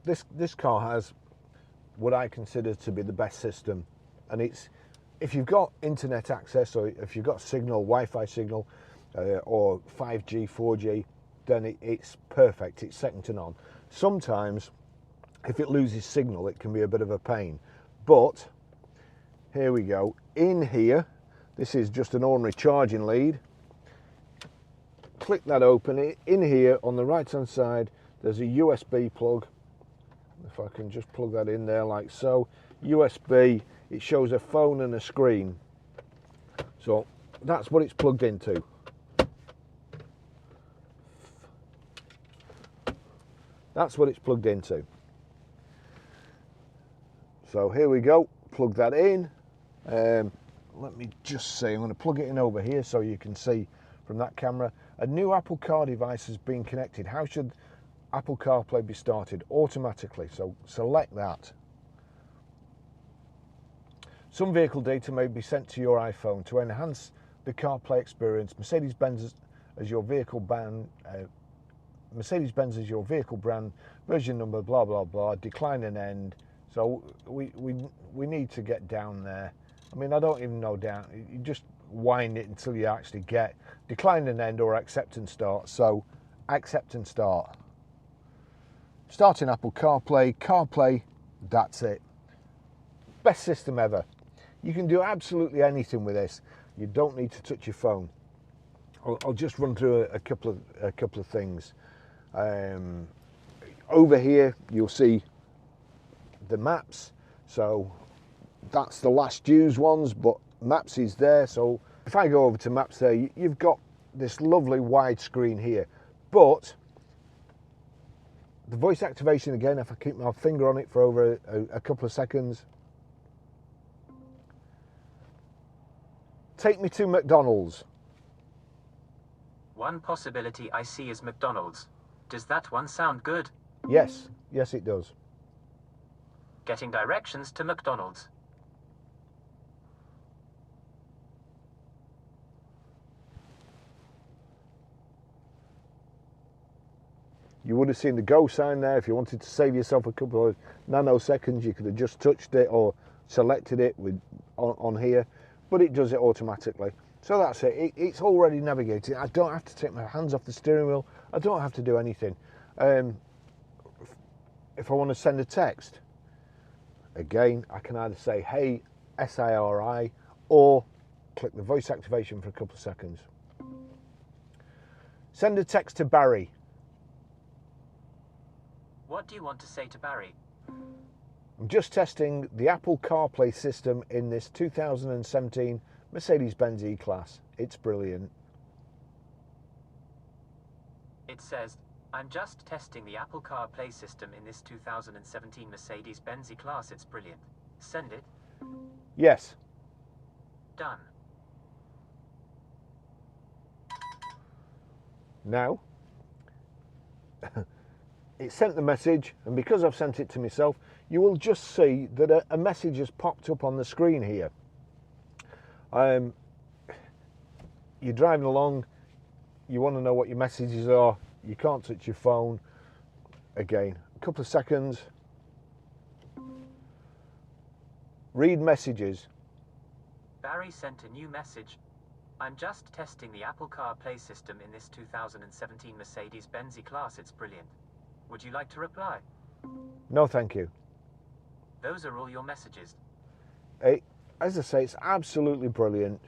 this car has what I consider to be the best system, and it's, if you've got internet access, or if you've got signal, Wi-Fi signal, or 5G, 4G, then it's perfect. It's second to none. Sometimes, if it loses signal, it can be a bit of a pain. But here we go. In here, this is just an ordinary charging lead. Click that open. In here, on the right-hand side, there's a USB plug. If I can just plug that in there like so. USB, it shows a phone and a screen. So that's what it's plugged into. That's what it's plugged into. So here we go, plug that in. Let me just see, I'm going to plug it in over here so you can see from that camera. A new Apple Car device has been connected. How should Apple CarPlay be started? Automatically, so select that. Some vehicle data may be sent to your iPhone to enhance the CarPlay experience. Mercedes-Benz as your vehicle brand, Mercedes-Benz is your vehicle brand, version number, blah, blah, blah, decline and end. So we need to get down there. I mean, I don't even know down. You just wind it until you actually get decline and end or accept and start. So accept and start. Starting Apple CarPlay, that's it. Best system ever. You can do absolutely anything with this. You don't need to touch your phone. I'll just run through a couple of things. Over here you'll see the maps, so that's the last used ones, but maps is there. So if I go over to maps there, you've got this lovely wide screen here, but the voice activation again, if I keep my finger on it for over a couple of seconds. Take me to McDonald's. One possibility I see is McDonald's. Does that one sound good? Yes, yes it does. Getting directions to McDonald's. You would have seen the go sign there. If you wanted to save yourself a couple of nanoseconds, you could have just touched it or selected it with on here, but it does it automatically. So that's it. It's already navigated. I don't have to take my hands off the steering wheel. I don't have to do anything. If I want to send a text, again, I can either say, hey, SIRI, or click the voice activation for a couple of seconds. Send a text to Barry. What do you want to say to Barry? I'm just testing the Apple CarPlay system in this 2017 Mercedes-Benz E-Class. It's brilliant. It says, I'm just testing the Apple CarPlay system in this 2017 Mercedes-Benz E-Class. It's brilliant. Send it. Yes. Done. Now, it sent the message, and because I've sent it to myself, you will just see that a message has popped up on the screen here. You're driving along, you want to know what your messages are, you can't touch your phone. Again, a couple of seconds. Read messages. Barry sent a new message. I'm just testing the Apple CarPlay system in this 2017 Mercedes-Benz E-Class. It's brilliant. Would you like to reply? No, thank you. Those are all your messages. As I say, it's absolutely brilliant.